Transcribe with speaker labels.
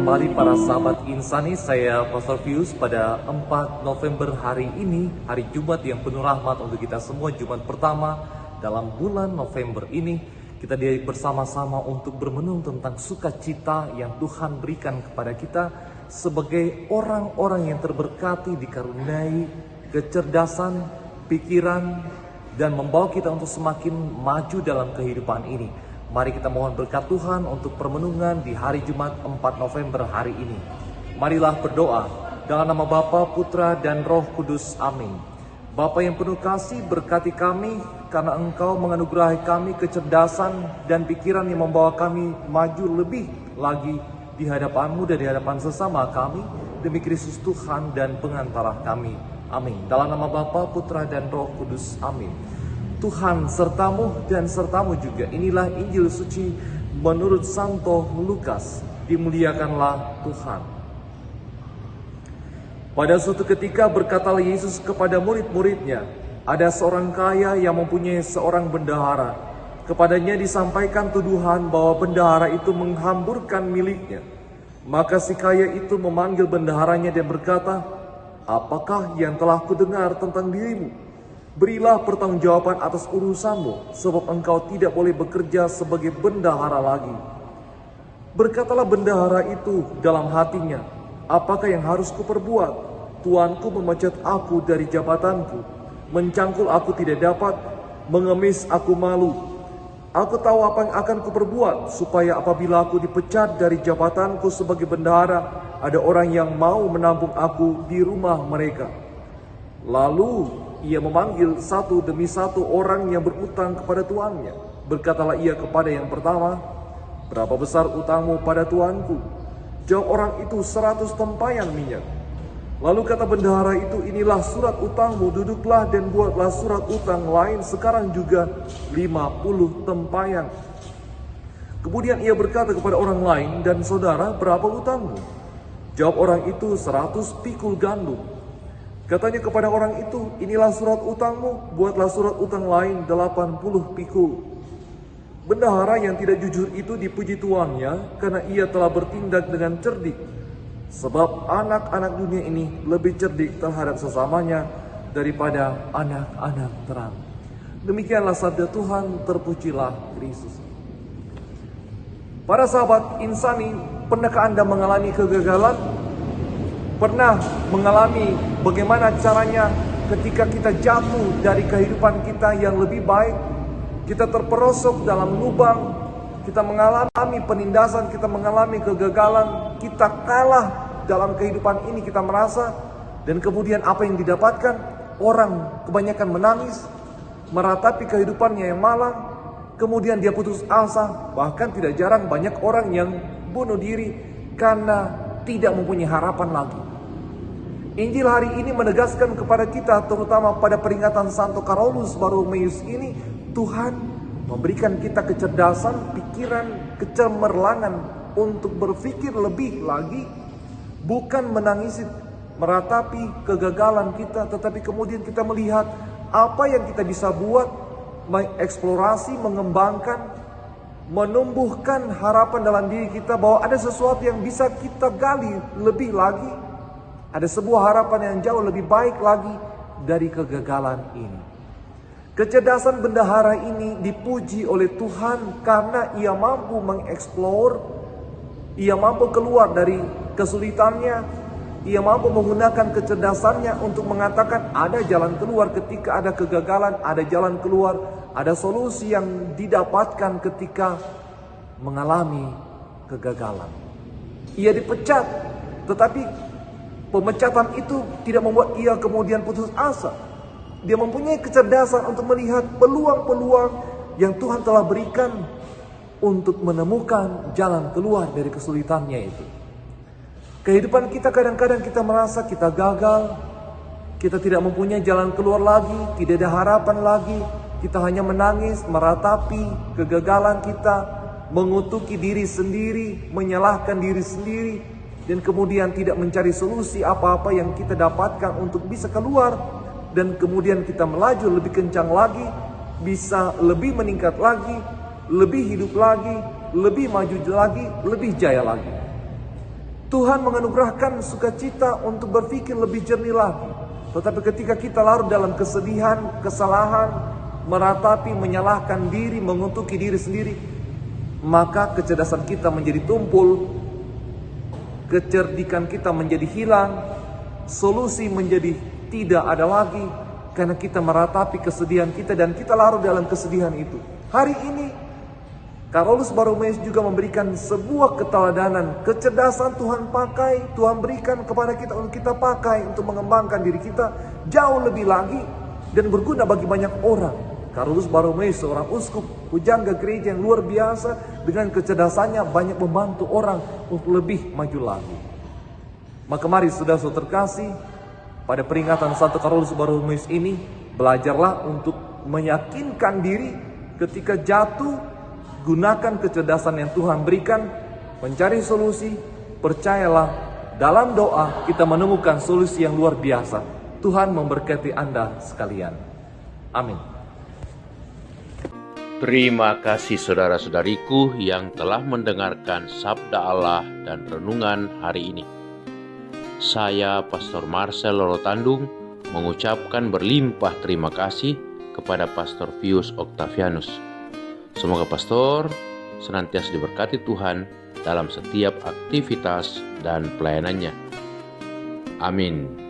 Speaker 1: kembali para sahabat Insani, saya Pastor Pius pada 4 November hari ini, hari Jumat yang penuh rahmat untuk kita semua, Jumat pertama dalam bulan November ini. Kita bersama-sama untuk bermenung tentang sukacita yang Tuhan berikan kepada kita sebagai orang-orang yang terberkati, dikaruniai kecerdasan, pikiran, dan membawa kita untuk semakin maju dalam kehidupan ini. Mari kita mohon berkat Tuhan untuk permenungan di hari Jumat 4 November hari ini. Marilah berdoa dalam nama Bapa, Putra, dan Roh Kudus. Amin. Bapa yang penuh kasih, berkati kami karena Engkau menganugerahi kami kecerdasan dan pikiran yang membawa kami maju lebih lagi di hadapan-Mu dan di hadapan sesama kami, demi Kristus Tuhan dan pengantara kami. Amin. Dalam nama Bapa, Putra, dan Roh Kudus. Amin. Tuhan sertamu dan sertamu juga. Inilah Injil suci menurut Santo Lukas. Dimuliakanlah Tuhan. Pada suatu ketika berkatalah Yesus kepada murid-muridnya, ada seorang kaya yang mempunyai seorang bendahara. Kepadanya disampaikan tuduhan bahwa bendahara itu menghamburkan miliknya. Maka si kaya itu memanggil bendaharanya dan berkata, "Apakah yang telah kudengar tentang dirimu? Berilah pertanggungjawaban atas urusanmu, sebab engkau tidak boleh bekerja sebagai bendahara lagi." Berkatalah bendahara itu dalam hatinya, "Apakah yang harus kuperbuat? Tuanku memecat aku dari jabatanku, mencangkul aku tidak dapat, mengemis aku malu. Aku tahu apa yang akan kuperbuat, supaya apabila aku dipecat dari jabatanku sebagai bendahara, ada orang yang mau menampung aku di rumah mereka." Lalu ia memanggil satu demi satu orang yang berutang kepada tuannya. Berkatalah ia kepada yang pertama, "Berapa besar utangmu pada tuanku?" Jawab orang itu, 100 tempayan minyak. Lalu kata bendahara itu, "Inilah surat utangmu, duduklah dan buatlah surat utang lain sekarang juga 50 tempayan." Kemudian ia berkata kepada orang lain, "Dan saudara, berapa utangmu?" Jawab orang itu, 100 pikul gandum. Katanya kepada orang itu, "Inilah surat utangmu, buatlah surat utang lain 80 pikul." Bendahara yang tidak jujur itu dipuji tuannya karena ia telah bertindak dengan cerdik. Sebab anak-anak dunia ini lebih cerdik terhadap sesamanya daripada anak-anak terang. Demikianlah sabda Tuhan, terpujilah Kristus. Para sahabat Insani, pernahkah Anda mengalami kegagalan? Pernah mengalami bagaimana caranya ketika kita jatuh dari kehidupan kita yang lebih baik, kita terperosok dalam lubang, kita mengalami penindasan, kita mengalami kegagalan, kita kalah dalam kehidupan ini, kita merasa, dan kemudian apa yang didapatkan? Orang kebanyakan menangis, meratapi kehidupannya yang malang, kemudian dia putus asa, bahkan tidak jarang banyak orang yang bunuh diri karena tidak mempunyai harapan lagi. Injil hari ini menegaskan kepada kita, terutama pada peringatan Santo Carolus Borromeus ini, Tuhan memberikan kita kecerdasan, pikiran, kecemerlangan untuk berpikir lebih lagi, bukan menangisi, meratapi kegagalan kita, tetapi kemudian kita melihat apa yang kita bisa buat, mengeksplorasi, mengembangkan, menumbuhkan harapan dalam diri kita bahwa ada sesuatu yang bisa kita gali lebih lagi. Ada sebuah harapan yang jauh lebih baik lagi dari kegagalan ini. Kecerdasan bendahara ini dipuji oleh Tuhan karena ia mampu mengeksplor, ia mampu keluar dari kesulitannya, ia mampu menggunakan kecerdasannya untuk mengatakan ada jalan keluar ketika ada kegagalan, ada jalan keluar, ada solusi yang didapatkan ketika mengalami kegagalan. Ia dipecat, tetapi pemecatan itu tidak membuat ia kemudian putus asa. Dia mempunyai kecerdasan untuk melihat peluang-peluang yang Tuhan telah berikan untuk menemukan jalan keluar dari kesulitannya itu. Kehidupan kita kadang-kadang kita merasa kita gagal, kita tidak mempunyai jalan keluar lagi, tidak ada harapan lagi. Kita hanya menangis, meratapi kegagalan kita, mengutuki diri sendiri, menyalahkan diri sendiri, dan kemudian tidak mencari solusi apa-apa yang kita dapatkan untuk bisa keluar, dan kemudian kita melaju lebih kencang lagi, bisa lebih meningkat lagi, lebih hidup lagi, lebih maju lagi, lebih jaya lagi. Tuhan menganugerahkan sukacita untuk berpikir lebih jernih lagi. Tetapi ketika kita larut dalam kesedihan, kesalahan, meratapi, menyalahkan diri, mengutuki diri sendiri, maka kecerdasan kita menjadi tumpul, kecerdikan kita menjadi hilang, solusi menjadi tidak ada lagi, karena kita meratapi kesedihan kita dan kita larut dalam kesedihan itu. Hari ini Carolus Borromeus juga memberikan sebuah keteladanan. Kecerdasan Tuhan pakai, Tuhan berikan kepada kita untuk kita pakai untuk mengembangkan diri kita jauh lebih lagi dan berguna bagi banyak orang. Carolus Borromeus, seorang uskup pujangga gereja yang luar biasa, dengan kecerdasannya banyak membantu orang untuk lebih maju lagi. Maka mari saudara-saudara terkasih, pada peringatan Santo Carolus Borromeus ini, belajarlah untuk meyakinkan diri ketika jatuh. Gunakan kecerdasan yang Tuhan berikan, mencari solusi. Percayalah, dalam doa kita menemukan solusi yang luar biasa. Tuhan memberkati Anda sekalian. Amin.
Speaker 2: Terima kasih saudara-saudariku yang telah mendengarkan sabda Allah dan renungan hari ini. Saya Pastor Marcel Lorotandung mengucapkan berlimpah terima kasih kepada Pastor Pius Octavianus. Semoga pastor senantiasa diberkati Tuhan dalam setiap aktivitas dan pelayanannya. Amin.